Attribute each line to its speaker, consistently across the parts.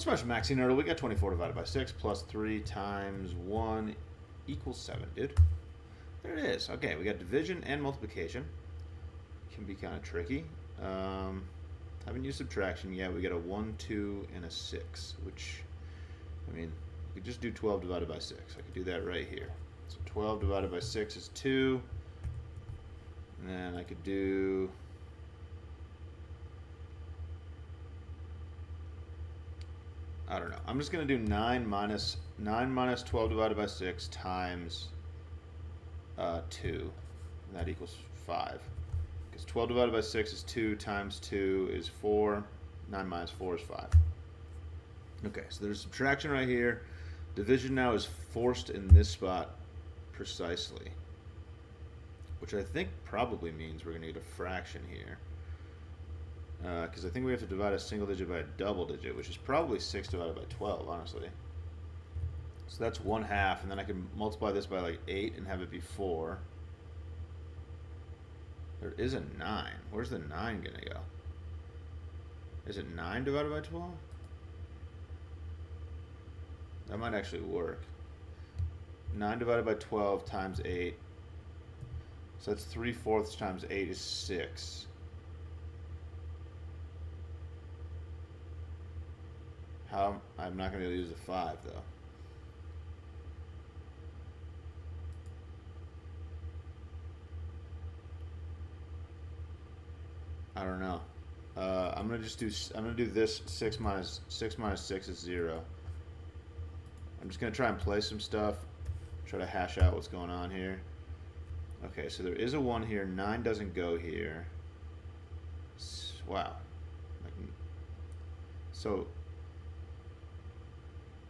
Speaker 1: Let's smash maxi nerdle. We got 24 divided by 6 plus 3 times 1 equals 7, dude. There it is. Okay, we got division and multiplication. Can be kind of tricky. Haven't used subtraction yet. We got a 1, 2, and a 6, which, I mean, we could just do 12 divided by 6. I could do that right here. So 12 divided by 6 is 2. And then I could do... I don't know. I'm just going to do 9 minus 12 divided by 6 times 2. And that equals 5. Because 12 divided by 6 is 2 times 2 is 4. 9 minus 4 is 5. Okay, so there's subtraction right here. Division now is forced in this spot precisely. Which I think probably means we're going to get a fraction here. Because I think we have to divide a single digit by a double digit, which is probably 6 divided by 12, honestly. So that's 1/2, and then I can multiply this by like 8 and have it be 4. There is a 9. Where's the 9 going to go? Is it 9 divided by 12? That might actually work. 9 divided by 12 times 8. So that's 3/4 times 8 is 6. How? I'm not going to use a 5 though. I don't know. I'm gonna do this 6 minus 6 is 0. I'm just gonna try and play some stuff, try to hash out what's going on here. Okay, so there is a 1 here. 9 doesn't go here. Wow. So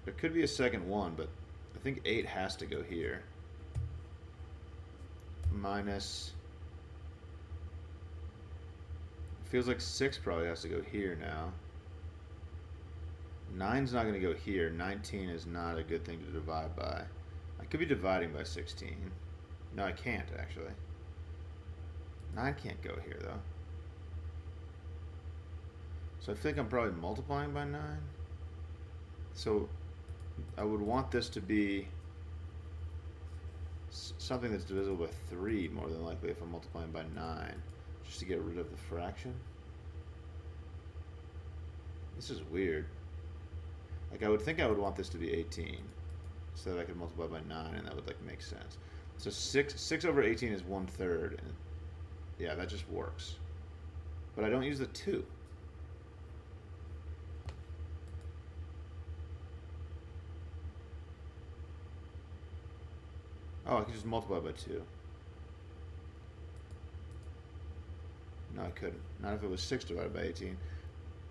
Speaker 1: there could be a second 1, but I think 8 has to go here. Minus. Feels like 6 probably has to go here now. 9's not going to go here. 19 is not a good thing to divide by. I could be dividing by 16. No, I can't actually. 9 can't go here though. So I think I'm probably multiplying by 9. So I would want this to be something that's divisible by 3 more than likely if I'm multiplying by 9. Just to get rid of the fraction. This is weird. Like I would think I would want this to be 18 so that I could multiply by 9 and that would like make sense. So 6 over 18 is 1/3 and yeah, that just works. But I don't use the 2. Oh, I could just multiply by 2. No, I couldn't. Not if it was 6 divided by 18.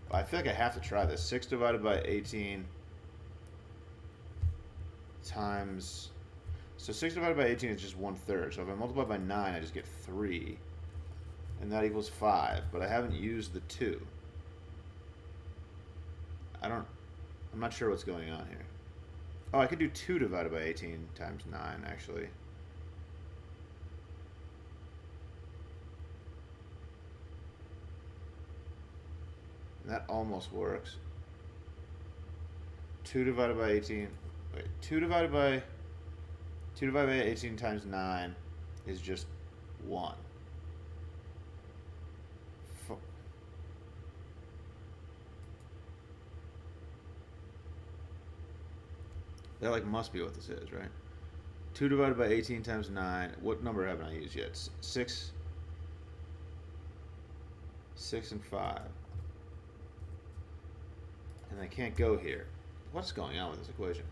Speaker 1: I feel like I have to try this. 6 divided by 18 times... So 6 divided by 18 is just 1/3. So if I multiply by 9, I just get 3. And that equals 5. But I haven't used the 2. I'm not sure what's going on here. Oh, I could do 2 divided by 18 times 9, actually. That almost works. 2 divided by 18. Wait, 2 divided by 18 times 9 is just 1. That like must be what this is, right? 2 divided by 18 times 9. What number haven't I used yet? 6 and 5. And I can't go here. What's going on with this equation?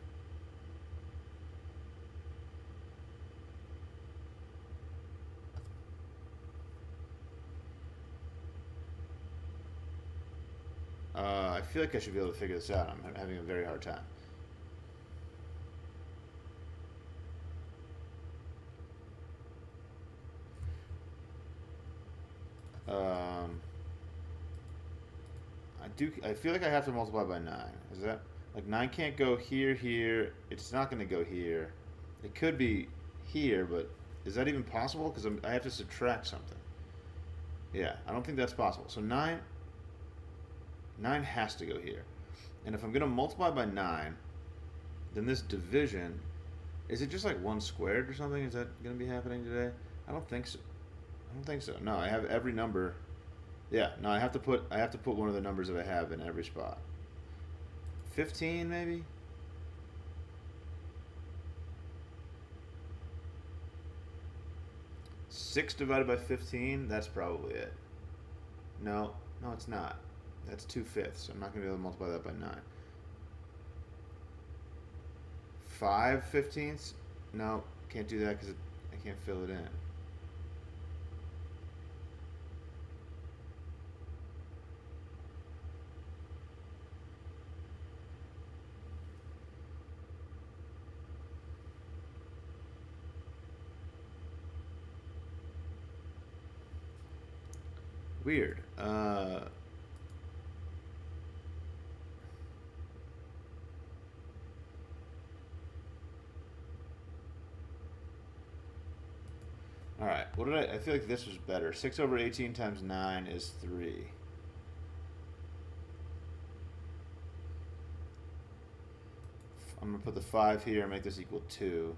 Speaker 1: I feel like I should be able to figure this out. I'm having a very hard time. I feel like I have to multiply by 9. Is that like 9 can't go here, here. It's not going to go here. It could be here, but is that even possible? Because I have to subtract something. Yeah, I don't think that's possible. So 9 has to go here. And if I'm going to multiply by 9, then this division, is it just like 1 squared or something? Is that going to be happening today? I don't think so. I don't think so. No, I have every number. Yeah, no, I have to put one of the numbers that I have in every spot. 15 maybe? Six divided by 15, that's probably it. No, it's not. That's 2/5. I'm not going to be able to multiply that by 9. 5/15? No, can't do that because I can't fill it in. Weird. Alright, what did I feel like this was better. 6 over 18 times 9 is 3. I'm going to put the 5 here and make this equal 2.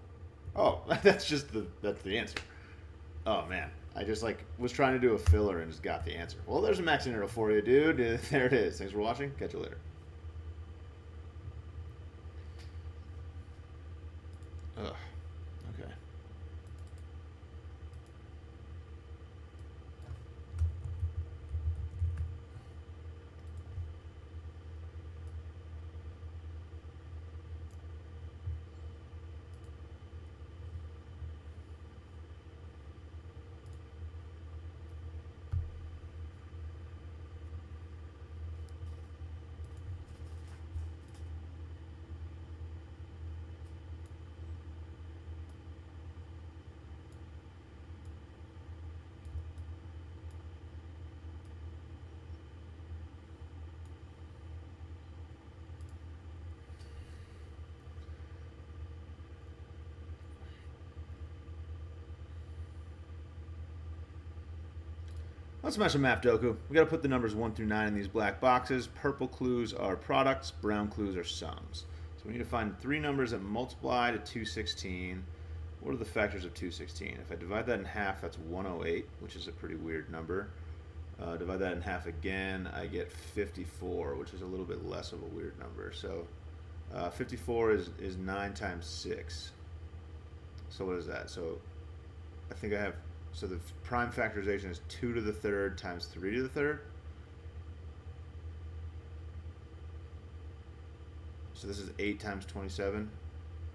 Speaker 1: Oh, that's the answer. Oh, man. I just, was trying to do a filler and just got the answer. Well, there's a max integral for you, dude. There it is. Thanks for watching. Catch you later. Ugh. Okay. Let's smash a map, Doku. We got to put the numbers 1 through 9 in these black boxes. Purple clues are products, brown clues are sums. So we need to find 3 numbers that multiply to 216. What are the factors of 216? If I divide that in half, that's 108, which is a pretty weird number. Divide that in half again, I get 54, which is a little bit less of a weird number. So 54 is 9 times 6. So what is that? So I think I have... So the prime factorization is 2 to the third times 3 to the third. So this is 8 times 27.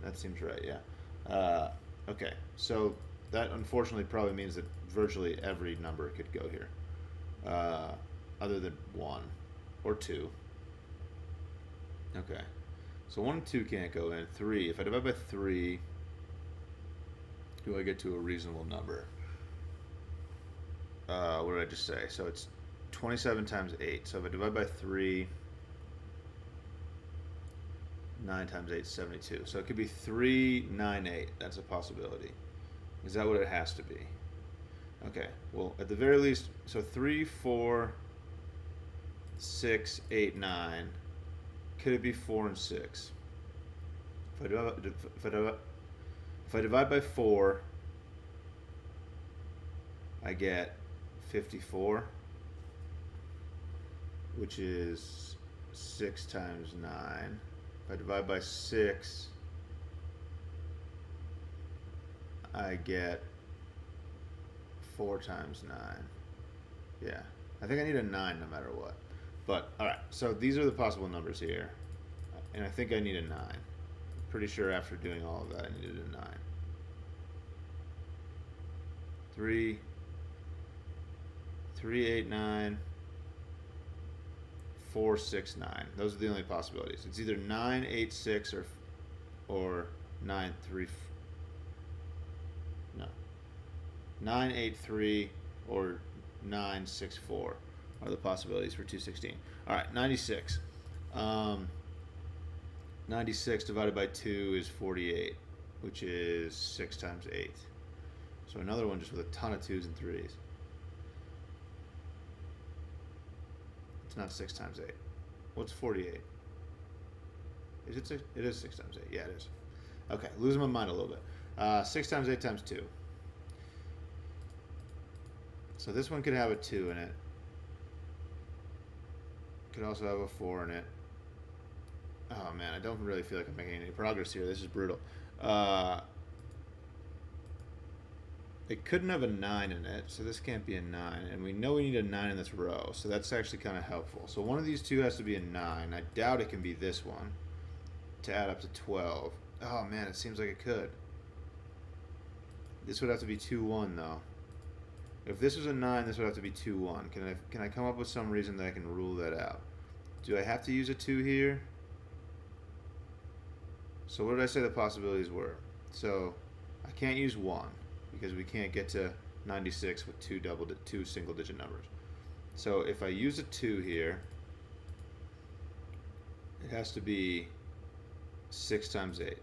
Speaker 1: That seems right, yeah. Okay, so that unfortunately probably means that virtually every number could go here. Other than 1 or 2. Okay, so 1 and 2 can't go in. 3, if I divide by 3, do I get to a reasonable number? What did I just say? So it's 27 times 8. So if I divide by 3, 9 times 8 is 72. So it could be 398. That's a possibility. Is that what it has to be? Okay. Well, at the very least, so 3, 4, 6, 8, 9. Could it be 4 and 6? If I divide by 4, I get 54, which is 6 times 9. If I divide by 6, I get 4 times 9. Yeah, I think I need a 9 no matter what. But, alright, so these are the possible numbers here. And I think I need a 9. Pretty sure after doing all of that, I needed a 9. 3, 8, 9, 4, 6, 9. Those are the only possibilities. It's either 9, 8, 6 or 9, 3. No. 9, 8, 3 or 9, 6, 4 are the possibilities for 216. All right, 96. 96 divided by 2 is 48, which is 6 times 8. So another one just with a ton of 2s and 3s. It's not 6 times 8. What's 48? Is it 6? It is 6 times 8. Yeah, it is. Okay, losing my mind a little bit. 6 times 8 times 2. So this one could have a 2 in it. Could also have a 4 in it. Oh man, I don't really feel like I'm making any progress here. This is brutal. It couldn't have a 9 in it, so this can't be a 9. And we know we need a 9 in this row, so that's actually kind of helpful. So one of these two has to be a 9. I doubt it can be this one to add up to 12. Oh man, it seems like it could. This would have to be 2, 1 though. If this was a 9, this would have to be 2, 1. Can I come up with some reason that I can rule that out? Do I have to use a 2 here? So what did I say the possibilities were? So I can't use 1 because we can't get to 96 with two single digit numbers. So if I use a 2 here, it has to be 6 times 8.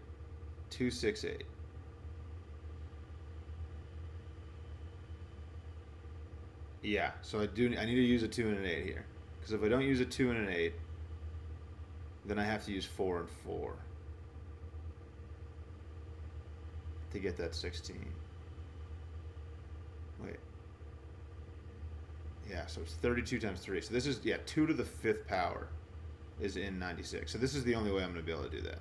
Speaker 1: 2, 6, 8. Yeah, so I need to use a 2 and an 8 here. Because if I don't use a 2 and an 8, then I have to use 4 and 4 to get that 16. Wait. Yeah, so it's 32 times 3. So this is, 2 to the 5th power is in 96. So this is the only way I'm going to be able to do that.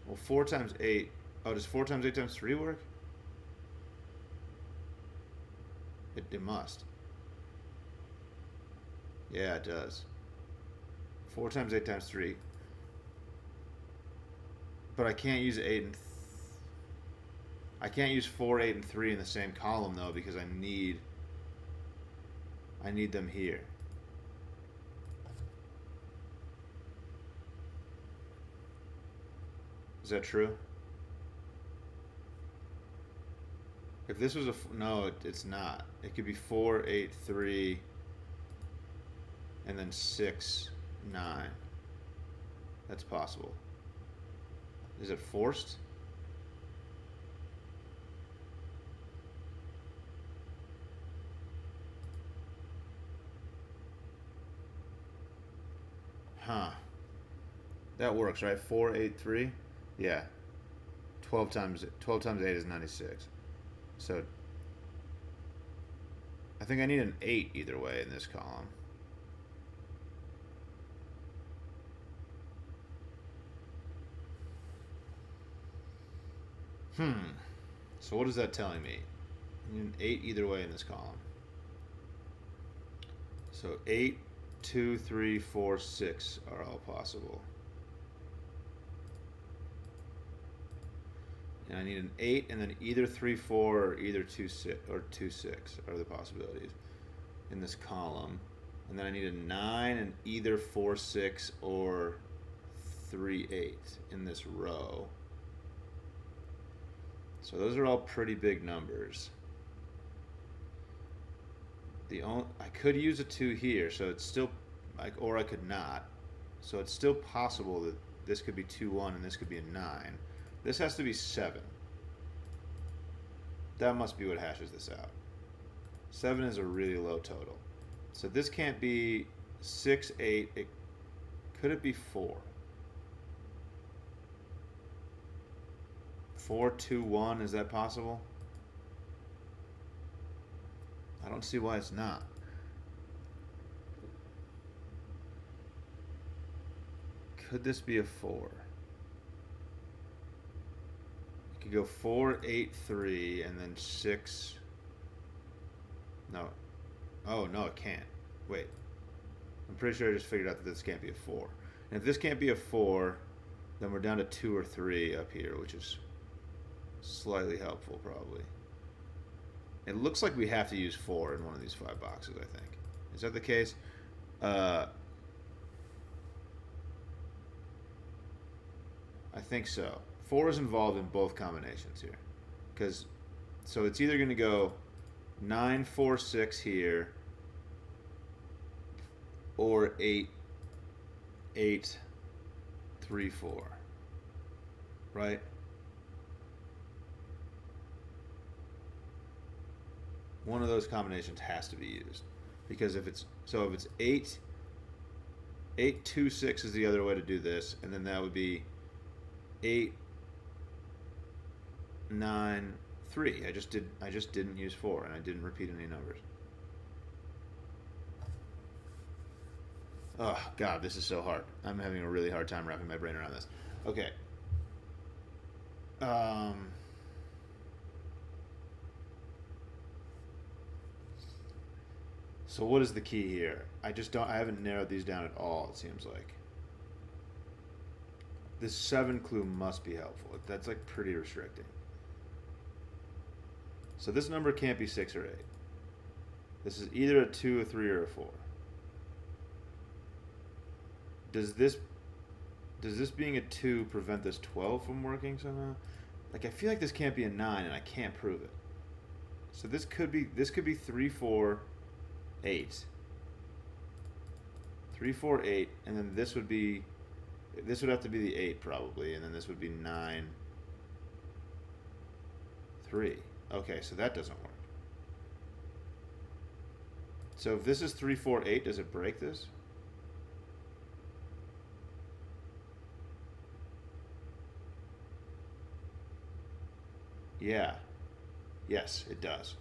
Speaker 1: Well, 4 times 8. Oh, does 4 times 8 times 3 work? It must. Yeah, it does. 4 times 8 times 3. But I can't use 8 and... I can't use 4, 8, and 3 in the same column, though, because I need them here. Is that true? If this was no, it's not. It could be 4, 8, 3, and then 6, 9. That's possible. Is it forced? Huh. That works, right? 4, 8, 3? Yeah. 12 times 8 is 96. So I think I need an 8 either way in this column. So what is that telling me? I need an 8 either way in this column. So 8, 2, 3, 4, 6 are all possible. And I need an 8 and then either 3, 4 or either 2, 6 or 2, 6 are the possibilities in this column. And then I need a 9 and either 4, 6 or 3, 8 in this row. So those are all pretty big numbers. I could use a 2 here, so it's still, or I could not. So it's still possible that this could be 2, 1 and this could be a 9. This has to be 7. That must be what hashes this out. 7 is a really low total. So this can't be 6, 8. Could it be 4? 4, 2, 1, is that possible? I don't see why it's not. Could this be a 4? Could go 4, 8, 3, and then 6. No. Oh, no, it can't. Wait. I'm pretty sure I just figured out that this can't be a 4. And if this can't be a 4, then we're down to 2 or 3 up here, which is slightly helpful, probably. It looks like we have to use 4 in one of these 5 boxes, I think. Is that the case? I think so. 4 is involved in both combinations here. So it's either going to go 9, 4, 6 here, or 8, 8, 3, 4. Right? One of those combinations has to be used. Because if it's 8, 8, 2, 6 is the other way to do this, and then that would be 8, 9, 3. I just didn't use 4, and I didn't repeat any numbers. Oh God, this is so hard. I'm having a really hard time wrapping my brain around this. Okay. So what is the key here? I haven't narrowed these down at all, it seems like. This 7 clue must be helpful. That's like pretty restricting. So this number can't be 6 or 8. This is either a 2, a 3, or a 4. Does this being a 2 prevent this 12 from working somehow? Like, I feel like this can't be a 9 and I can't prove it. So this could be 3, 4, 8. 3, 4, 8, and then this would have to be the 8 probably, and then this would be 9, 3. Okay, so that doesn't work. So if this is 3, 4, 8, does it break this? Yeah. Yes, it does.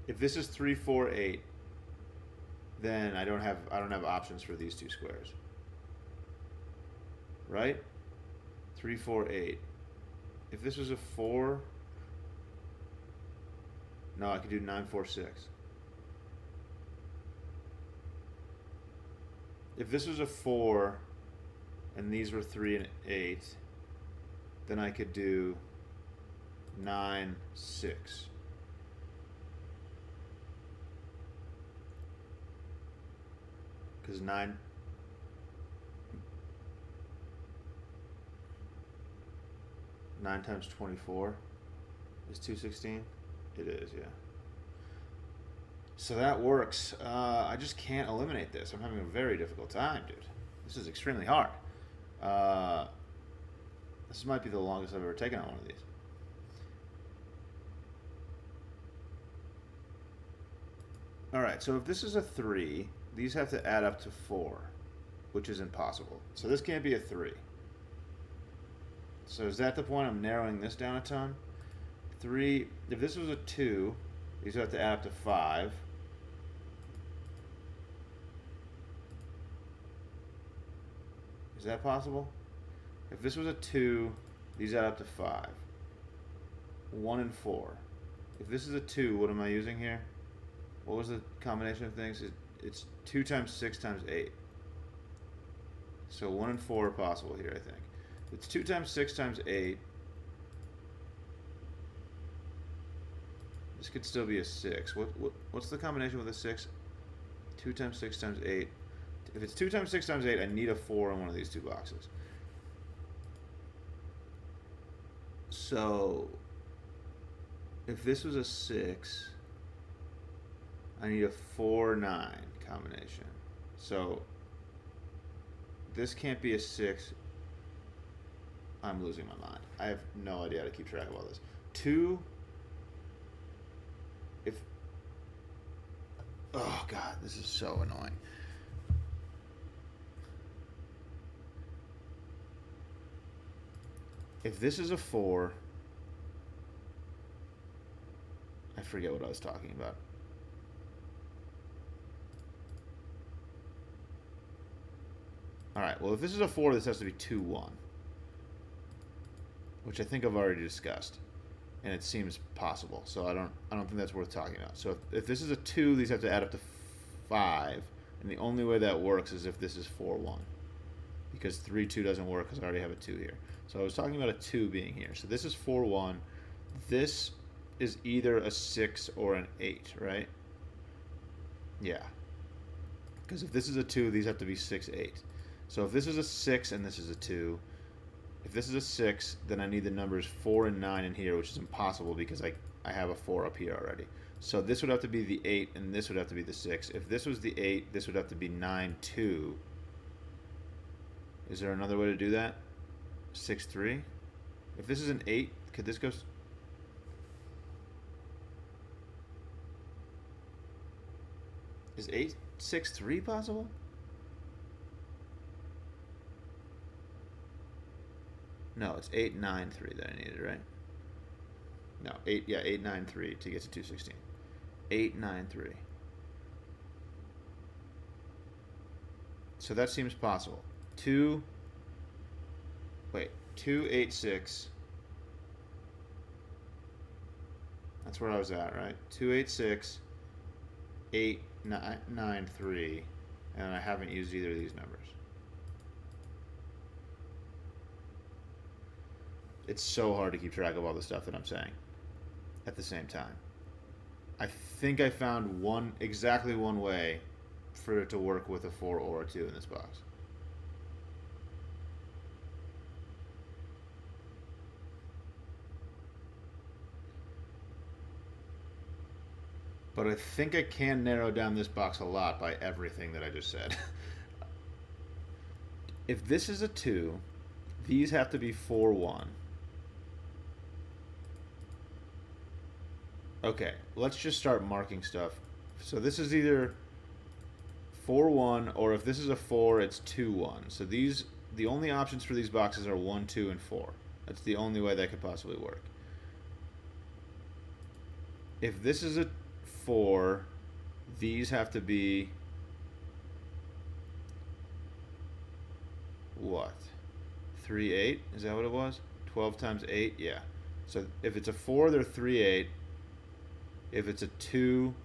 Speaker 1: If this is 3, 4, 8, then I don't have options for these two squares. Right? 3, 4, 8. If this was a 4, no, I could do 9, 4, 6. If this was a 4 and these were 3 and 8, then I could do 9, 6. Because 9 times 24 is 216. It is, yeah. So that works. I just can't eliminate this. I'm having a very difficult time, dude. This is extremely hard. This might be the longest I've ever taken on one of these. Alright, so if this is a 3, these have to add up to 4, which is impossible. So this can't be a 3. So is that the point? I'm narrowing this down a ton. 3, if this was a 2, these have to add up to 5. Is that possible? If this was a 2, these add up to 5. 1 and 4. If this is a 2, what am I using here? What was the combination of things? It's 2 times 6 times 8. So 1 and 4 are possible here, I think. It's 2 times 6 times 8. This could still be a 6. What's the combination with a 6? 2 times 6 times 8. If it's 2 times 6 times 8, I need a 4 in one of these two boxes. So if this was a 6, I need a 4, 9 combination. So this can't be a 6. I'm losing my mind. I have no idea how to keep track of all this. 2, if, oh God, this is so annoying. If this is a 4, I forget what I was talking about. Alright, well if this is a 4, this has to be 2, 1. Which I think I've already discussed. And it seems possible. So I don't think that's worth talking about. So if this is a 2, these have to add up to 5. And the only way that works is if this is 4, 1. Because 3, 2 doesn't work because I already have a 2 here. So I was talking about a 2 being here. So this is 4, 1. This is either a 6 or an 8, right? Yeah. Because if this is a 2, these have to be 6, 8. So if this is a 6 and this is a 2, if this is a 6, then I need the numbers 4 and 9 in here, which is impossible because I have a 4 up here already. So this would have to be the 8 and this would have to be the 6. If this was the 8, this would have to be 9, 2. Is there another way to do that? 6, 3? If this is an 8, could this go... Is 8, 6, 3 possible? No, it's 893 that I needed, right? No, 893 to get to 216. 893. So that seems possible. 286. That's where I was at, right? 286, 893, and I haven't used either of these numbers. It's so hard to keep track of all the stuff that I'm saying at the same time. I think I found exactly one way for it to work with a 4 or a 2 in this box. But I think I can narrow down this box a lot by everything that I just said. If this is a 2, these have to be 4, 1. Okay, let's just start marking stuff. So this is either 4, 1, or if this is a 4, it's 2, 1. So the only options for these boxes are 1, 2, and 4. That's the only way that could possibly work. If this is a 4, these have to be what? 3, 8? Is that what it was? 12 times 8? Yeah. So if it's a 4, they're 3, 8. If it's a 2,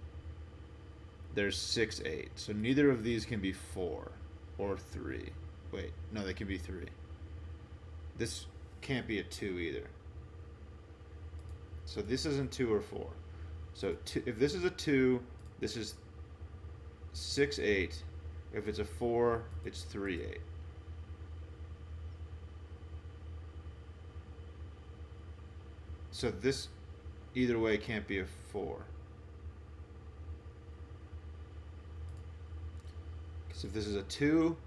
Speaker 1: there's 6, 8. So neither of these can be 4 or 3. Wait, no, they can be 3. This can't be a 2 either. So this isn't 2 or 4. So if this is a 2, this is 6, 8. If it's a 4, it's 3, 8. So this either way can't be a 4. Because if this is a 2,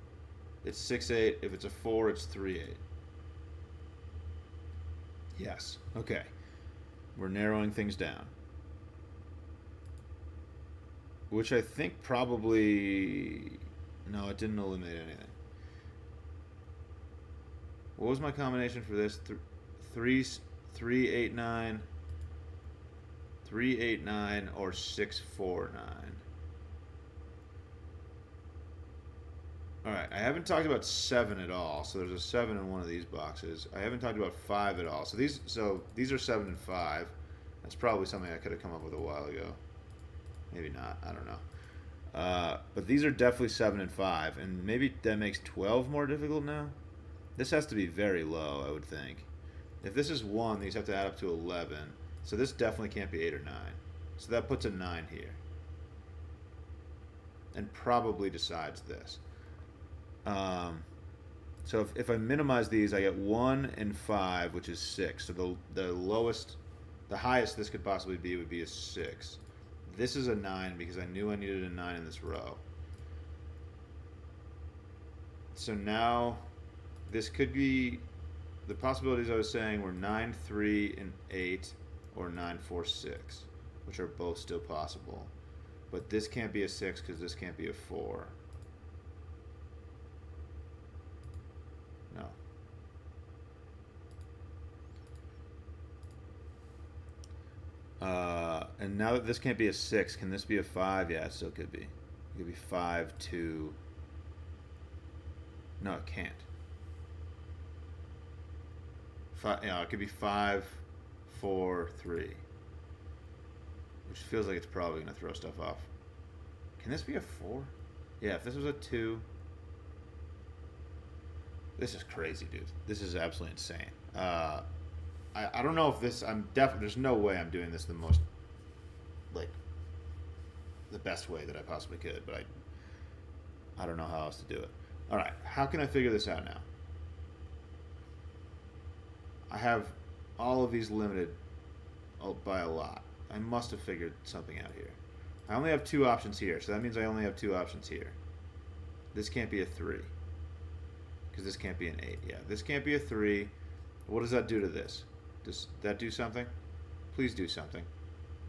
Speaker 1: it's 6, 8. If it's a 4, it's 3, 8. Yes. Okay. We're narrowing things down. Which I think probably... No, it didn't eliminate anything. What was my combination for this? 3, 8, 9... 3, 8, 9, or 6, 4, 9. Alright, I haven't talked about 7 at all, so there's a 7 in one of these boxes. I haven't talked about 5 at all. So these are 7 and 5. That's probably something I could have come up with a while ago. Maybe not, I don't know. But these are definitely 7 and 5, and maybe that makes 12 more difficult now? This has to be very low, I would think. If this is 1, these have to add up to 11. So this definitely can't be 8 or 9. So that puts a 9 here. And probably decides this. So if I minimize these, I get 1 and 5, which is 6. So the highest this could possibly be would be a 6. This is a 9 because I knew I needed a 9 in this row. So now this could be, the possibilities I was saying were 9, 3, and 8, or 9, 4, 6, which are both still possible. But this can't be a 6 because this can't be a 4. No. And now that this can't be a 6, can this be a 5? Yeah, it still could be. It could be 5, 2. No, it can't. It could be 5, 4, 3. Which feels like it's probably going to throw stuff off. Can this be a 4? Yeah, if this was a 2. This is crazy, dude. This is absolutely insane. I don't know if this... there's no way I'm doing this the most... the best way that I possibly could, but I don't know how else to do it. Alright, how can I figure this out now? I have all of these limited by a lot. I must have figured something out here. I only have 2 options here, so that means I only have 2 options here. This can't be a 3. Because this can't be an 8. Yeah, this can't be a 3. What does that do to this? Does that do something? Please do something.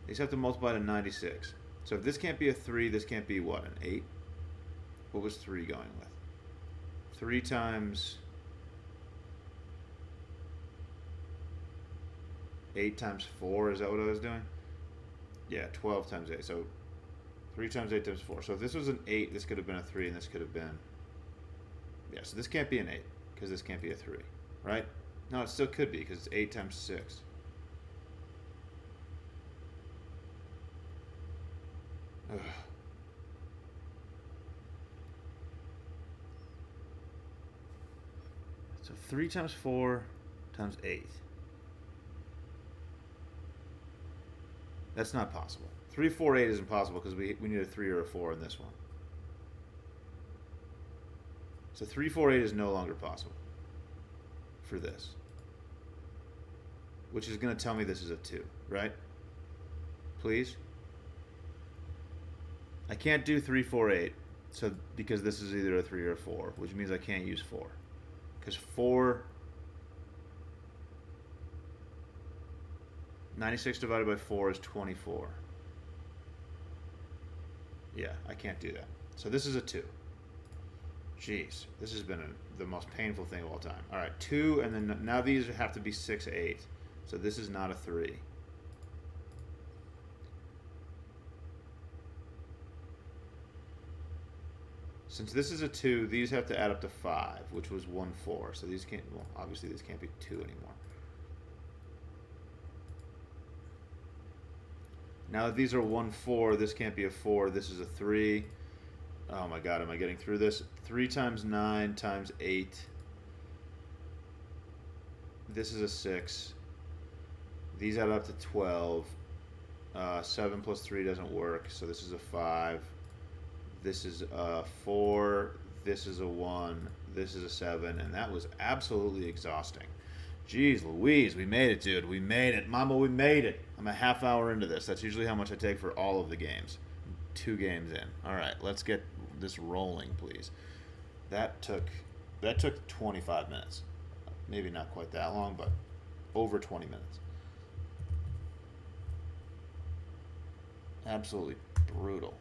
Speaker 1: These have to multiply to 96. So if this can't be a 3, this can't be what, an 8? What was 3 going with? 3 times 8 times 4, is that what I was doing? Yeah, 12 times 8. So 3 times 8 times 4. So if this was an 8, this could have been a 3, and this could have been... Yeah, so this can't be an 8, because this can't be a 3, right? No, it still could be, because it's 8 times 6. Ugh. So 3 times 4 times 8. That's not possible. 3, 4, 8 isn't possible because we need a 3 or a 4 in this one. So 3, 4, 8 is no longer possible for this. Which is going to tell me this is a 2, right? Please? I can't do 3, 4, 8 so because this is either a 3 or a 4, which means I can't use 4. Because 96 divided by 4 is 24. Yeah, I can't do that. So this is a 2. Jeez, this has been the most painful thing of all time. All right, 2, and then now these have to be 6, 8. So this is not a 3. Since this is a 2, these have to add up to 5, which was 1, 4. So these can't, well, obviously this can't be 2 anymore. Now that these are 1, 4, this can't be a 4. This is a 3. Oh my god, am I getting through this? 3 times 9 times 8. This is a 6. These add up to 12. 7 plus 3 doesn't work, so this is a 5. This is a 4. This is a 1. This is a 7. And that was absolutely exhausting. Jeez Louise, we made it, dude. We made it. Mama, we made it. I'm a half hour into this. That's usually how much I take for all of the games. 2 games in. All right, let's get this rolling, please. That took 25 minutes. Maybe not quite that long, but over 20 minutes. Absolutely brutal.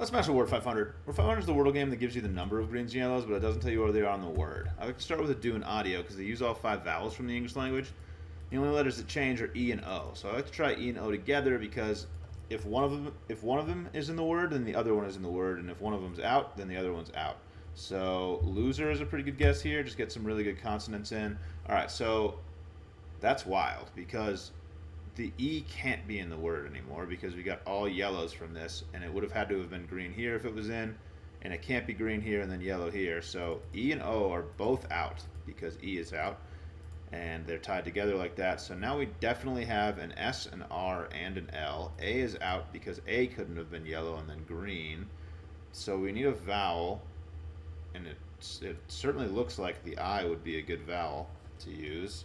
Speaker 1: Let's smash a Word 500. Word 500 is the Wordle game that gives you the number of greens and yellows, but it doesn't tell you where they are on the word. I like to start with a do and audio because they use all 5 vowels from the English language. The only letters that change are E and O. So I like to try E and O together because if one of them is in the word, then the other one is in the word, and if one of them's out, then the other one's out. So loser is a pretty good guess here. Just get some really good consonants in. All right, so that's wild because the E can't be in the word anymore because we got all yellows from this, and it would have had to have been green here if it was in, and it can't be green here and then yellow here. So E and O are both out because E is out, and they're tied together like that. So now we definitely have an S, an R, and an L. A is out because A couldn't have been yellow and then green. So we need a vowel, and it certainly looks like the I would be a good vowel to use.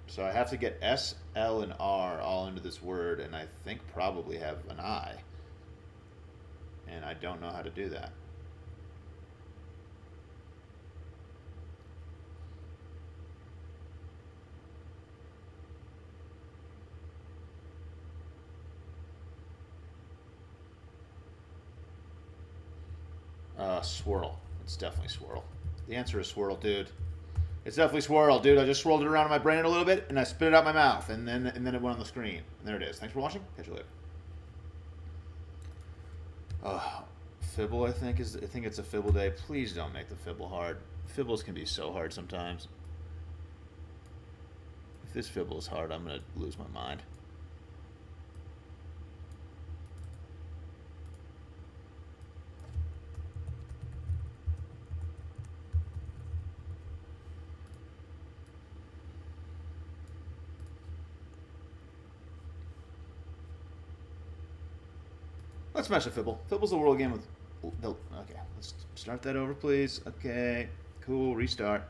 Speaker 1: So I have to get S, L, and R all into this word, and I think probably have an I. And I don't know how to do that. Swirl. It's definitely swirl. The answer is swirl, dude. It's definitely swirl, dude. I just swirled it around in my brain a little bit, and I spit it out my mouth, and then it went on the screen. And there it is. Thanks for watching. Catch you later. Fibble, I think it's a Fibble day. Please don't make the Fibble hard. Fibbles can be so hard sometimes. If this Fibble is hard, I'm gonna lose my mind. Let's smash a Fibble. Fibble's a world game with... Okay, let's start that over, please. Okay, cool, restart.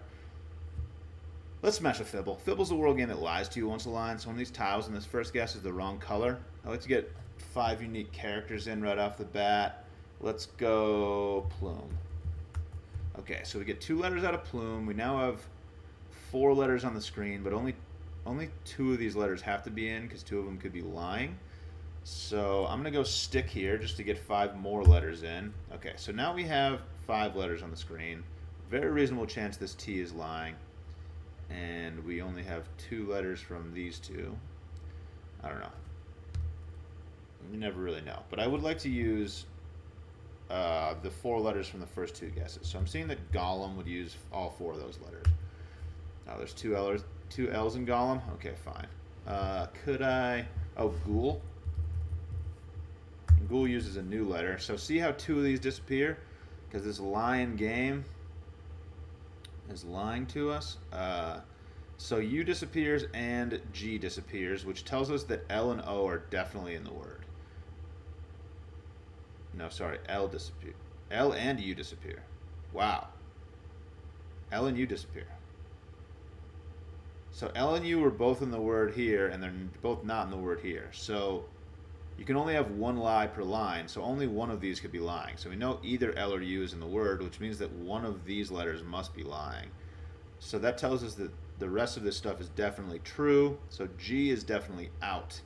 Speaker 1: Let's smash a Fibble. Fibble's a world game that lies to you once a line. So one of these tiles in this first guess is the wrong color. I like to get 5 unique characters in right off the bat. Let's go Plume. Okay, so we get 2 letters out of Plume. We now have 4 letters on the screen, but only 2 of these letters have to be in because 2 of them could be lying. So I'm going to go stick here just to get 5 more letters in. Okay, so now we have 5 letters on the screen. Very reasonable chance this T is lying. And we only have 2 letters from these 2. I don't know. You never really know. But I would like to use the 4 letters from the first 2 guesses. So I'm seeing that Gollum would use all 4 of those letters. Oh, there's 2 L's in Gollum? Okay, fine. Could I... Oh, Ghoul. Ghoul uses a new letter. So see how 2 of these disappear? Because this lion game is lying to us. So U disappears and G disappears, which tells us that L and O are definitely in the word. No, sorry, L disappear. L and U disappear. Wow. L and U disappear. So L and U were both in the word here, and they're both not in the word here. So you can only have 1 lie per line, so only one of these could be lying. So we know either L or U is in the word, which means that one of these letters must be lying. So that tells us that the rest of this stuff is definitely true. So G is definitely out.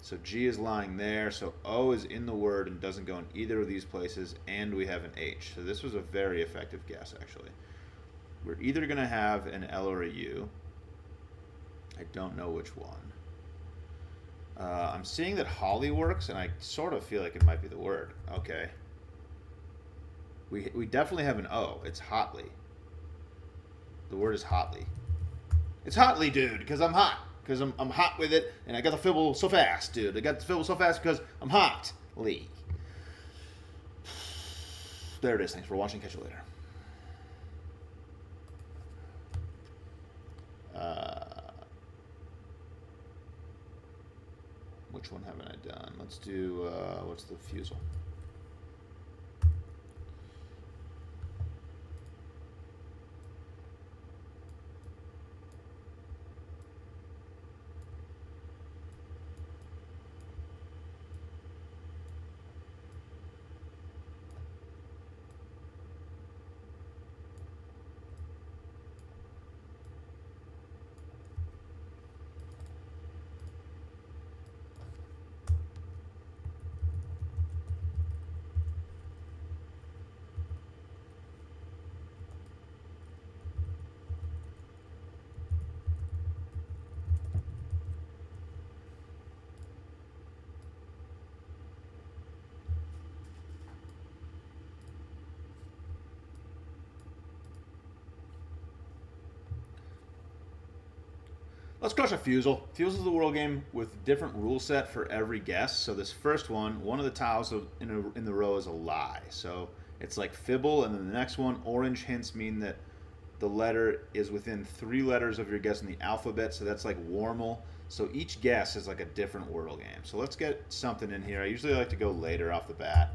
Speaker 1: So G is lying there. So O is in the word and doesn't go in either of these places, and we have an H. So this was a very effective guess, actually. We're either going to have an L or a U. I don't know which one. I'm seeing that Holly works, and I sort of feel like it might be the word. Okay. We definitely have an O. It's hotly. The word is hotly. It's hotly, dude, because I'm hot. Because I'm hot with it, and I got the Fibble so fast, dude. I got the Fibble so fast because I'm hotly. There it is. Thanks for watching. Catch you later. Which one haven't I done? Let's do, what's the fusel? Let's crush a Fusel. Fusel is a world game with different rule set for every guess. So this first one of the tiles in the row is a lie. So it's like Fibble, and then the next one, orange hints mean that the letter is within 3 letters of your guess in the alphabet. So that's like Warmel. So each guess is like a different Wordle game. So let's get something in here. I usually like to go later off the bat.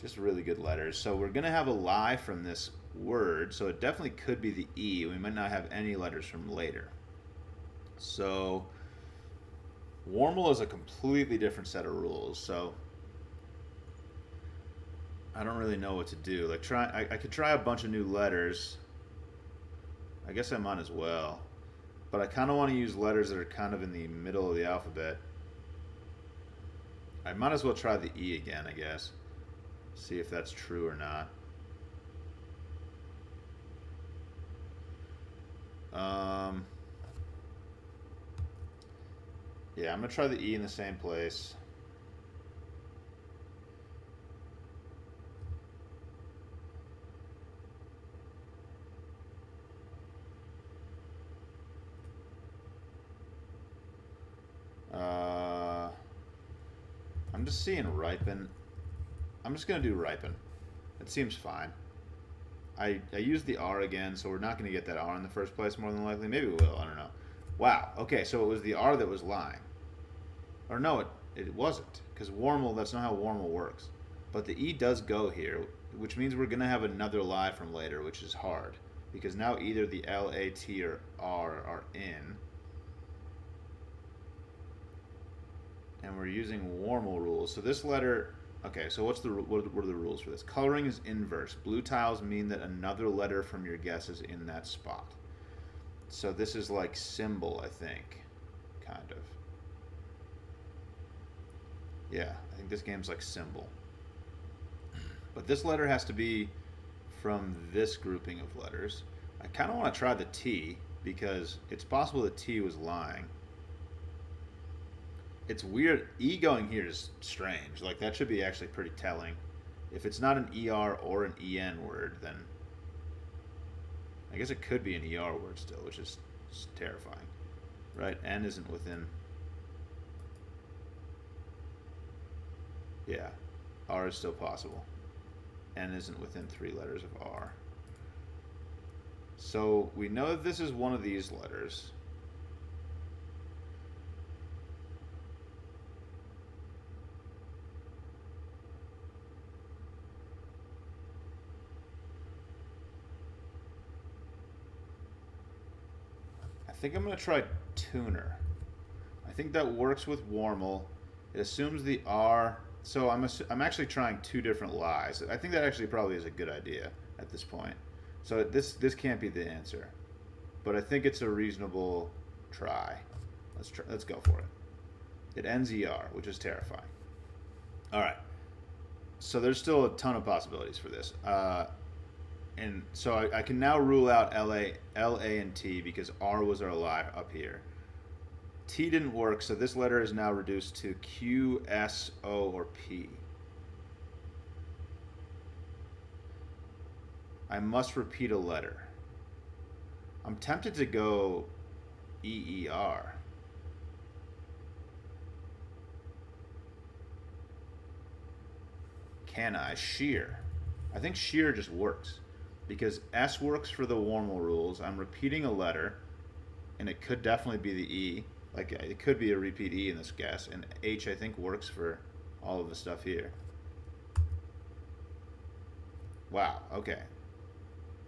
Speaker 1: Just really good letters. So we're going to have a lie from this word. So it definitely could be the E. We might not have any letters from later. So Warmel is a completely different set of rules. So I don't really know what to do. Like I could try a bunch of new letters. I guess I might as well. But I kind of want to use letters that are kind of in the middle of the alphabet. I might as well try the E again, I guess. See if that's true or not. Yeah, I'm going to try the E in the same place. just seeing ripen. I'm just gonna do ripen. It seems fine. I used the R again, so we're not gonna get that R in the first place more than likely. Maybe we will, I don't know. Wow, okay, so it was the R that was lying. Or no, it wasn't, because Warmel, that's not how Warmel works. But the E does go here, which means we're gonna have another lie from later, which is hard. Because now either the L, A, T, or R are in. And we're using Warmel rules. So this letter, okay, so what are the rules for this? Coloring is inverse. Blue tiles mean that another letter from your guess is in that spot. So this is like symbol, I think, kind of. Yeah, I think this game's like symbol. But this letter has to be from this grouping of letters. I kind of want to try the T because it's possible the T was lying. It's weird. E going here is strange. Like, that should be actually pretty telling. If it's not an ER or an EN word, then I guess it could be an ER word still, which is terrifying. Right? N isn't within. Yeah. R is still possible. N isn't within 3 letters of R. So we know that this is one of these letters. I think I'm going to try tuner. I think that works with Warmel. It assumes the R. So I'm actually trying 2 different lies. I think that actually probably is a good idea at this point. So this can't be the answer, but I think it's a reasonable try. Let's go for it. It ends ER, which is terrifying. All right. So there's still a ton of possibilities for this. And so I can now rule out L, A, and T because R was our lie up here. T didn't work, so this letter is now reduced to Q, S, O, or P. I must repeat a letter. I'm tempted to go EER. Can I? Sheer. I think sheer just works. Because S works for the Warmel rules. I'm repeating a letter, and it could definitely be the E. Like, it could be a repeat E in this guess. And H, I think, works for all of the stuff here. Wow, okay.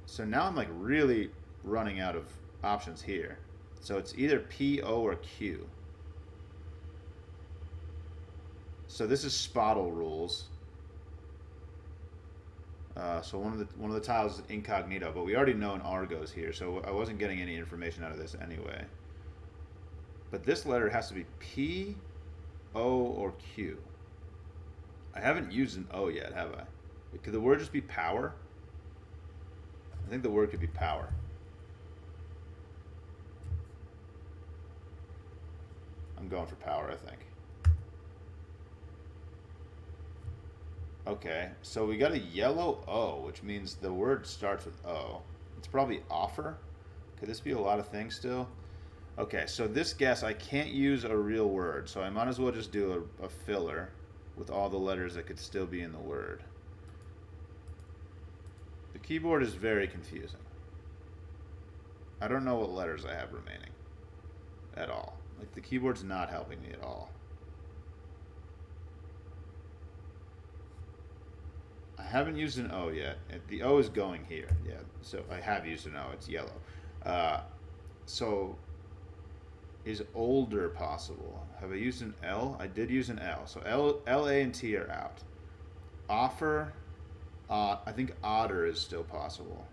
Speaker 1: So now I'm like really running out of options here. So it's either P, O, or Q. So this is Spottle rules. So one of the tiles is incognito, but we already know an R goes here, so I wasn't getting any information out of this anyway. But this letter has to be P, O, or Q. I haven't used an O yet, have I? Could the word just be power? I think the word could be power. I'm going for power, I think. Okay, so we got a yellow O, which means the word starts with O. It's probably offer. Could this be a lot of things still? Okay, so this guess, I can't use a real word, so I might as well just do a filler with all the letters that could still be in the word. The keyboard is very confusing. I don't know what letters I have remaining at all. Like, the keyboard's not helping me at all. I haven't used an O yet. The O is going here. Yeah, so I have used an O. It's yellow. So is older possible? Have I used an L? I did use an L. So L, A, and T are out. Offer. I think otter is still possible.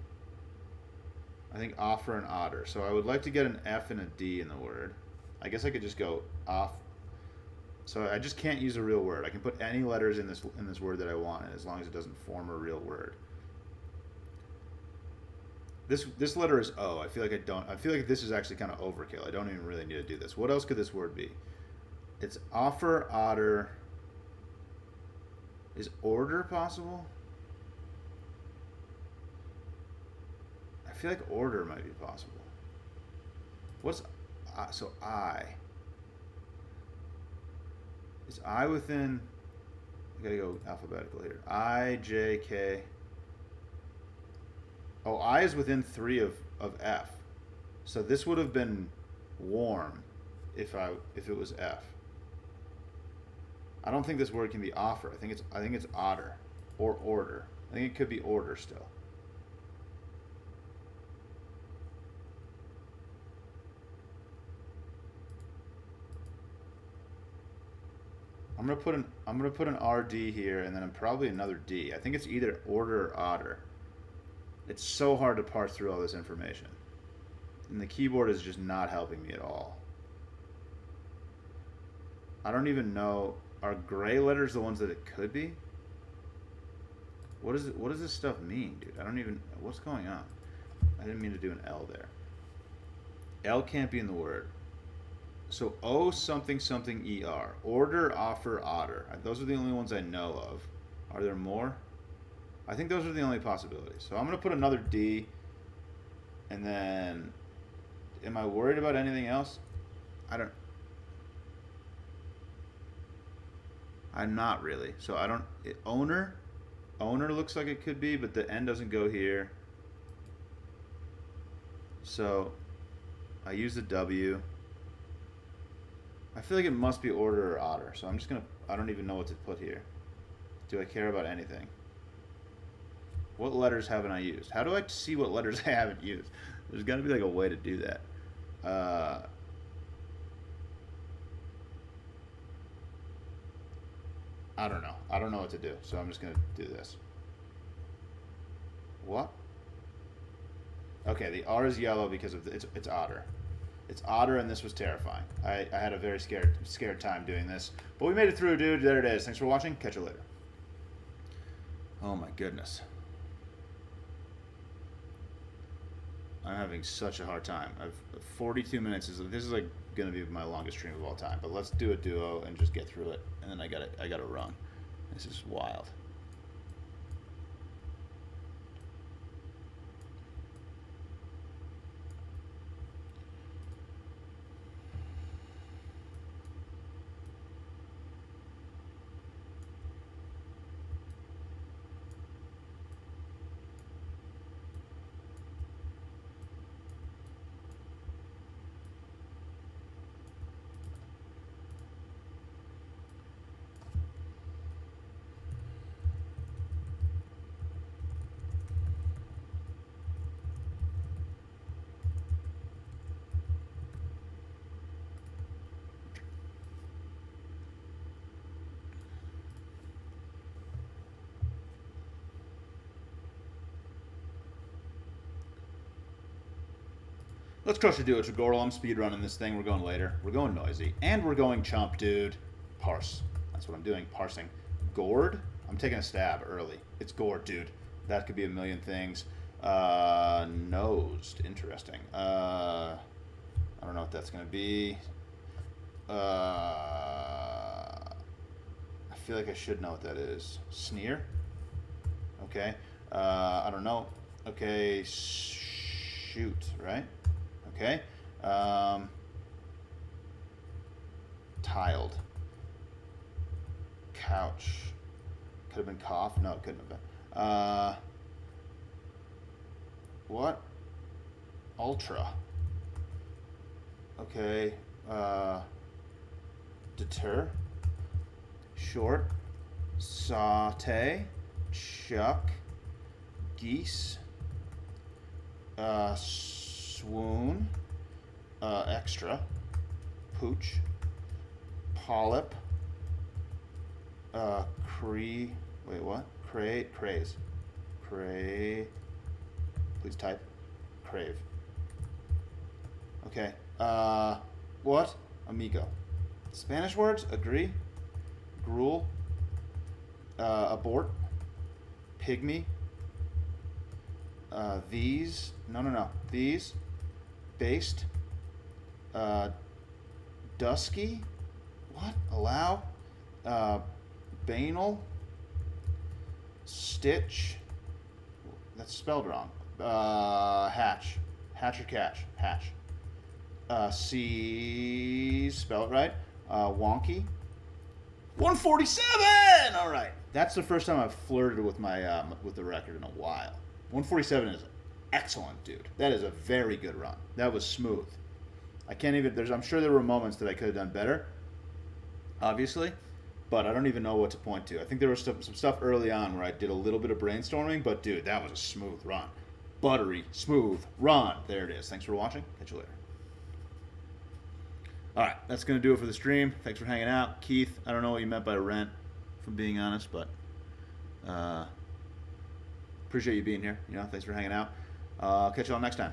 Speaker 1: I think offer and otter. So I would like to get an F and a D in the word. I guess I could just go off. So I just can't use a real word. I can put any letters in this word that I want, as long as it doesn't form a real word. This letter is O. I feel like this is actually kind of overkill. I don't even really need to do this. What else could this word be? It's offer, otter. Is order possible? I feel like order might be possible. What's so I? Is I within? I gotta go alphabetical here. I, J, K. Oh, I is within 3 of F. So this would have been warm if it was F. I don't think this word can be offer. I think it's otter or order. I think it could be order still. I'm gonna put an RD here and then probably another D. I think it's either order or otter. It's so hard to parse through all this information. And the keyboard is just not helping me at all. I don't even know, are gray letters the ones that it could be? What does this stuff mean, dude? I don't even, what's going on? I didn't mean to do an L there. L can't be in the word. So O something something ER. Order, offer, otter. Those are the only ones I know of. Are there more? I think those are the only possibilities. So I'm going to put another D. And then, am I worried about anything else? I'm not really. So owner looks like it could be, but the N doesn't go here. So I use the W. I feel like it must be order or otter. So I'm just going to, I don't even know what to put here. Do I care about anything? What letters haven't I used? How do I see what letters I haven't used? There's got to be like a way to do that. I don't know. I don't know what to do. So I'm just going to do this. What? Okay, the R is yellow because of it's otter. It's otter, and this was terrifying. I had a very scared time doing this. But we made it through, dude. There it is. Thanks for watching. Catch you later. Oh my goodness. I'm having such a hard time. I've 42 minutes. This is like gonna be my longest stream of all time. But let's do a duo and just get through it. And then I gotta run. This is wild. Let's crush the duo. It's a Wordle. I'm speedrunning this thing. We're going later. We're going noisy. And we're going chomp, dude. Parse. That's what I'm doing. Parsing. Gourd? I'm taking a stab early. It's gourd, dude. That could be a million things. Nosed. Interesting. I don't know what that's going to be. I feel like I should know what that is. Sneer? Okay. I don't know. Okay. Shoot, right? Okay. Tiled. Couch. Could have been cough. No, it couldn't have been. What? Ultra. Okay. Deter. Short. Saute. Chuck. Geese. Swoon. Extra. Pooch. Polyp. Wait, what? Craze. Please type. Crave. Okay. What? Amigo. Spanish words? Agree. Gruel. Abort. Pygmy. These. No. These. Based. Dusky. What? Allow. Banal. Stitch. That's spelled wrong. Hatch. Hatch or catch? Hatch. C. Spell it right. Wonky. 147! All right. That's the first time I've flirted with my with the record in a while. 147 is excellent, dude. That is a very good run. That was smooth. I can't even. I'm sure there were moments that I could have done better, obviously, but I don't even know what to point to. I think there was some stuff early on where I did a little bit of brainstorming, but dude, that was a smooth run. Buttery, smooth run. There it is. Thanks for watching. Catch you later. All right, that's going to do it for the stream. Thanks for hanging out. Keith, I don't know what you meant by rent, if I'm being honest, but appreciate you being here. Thanks for hanging out. Catch you all next time.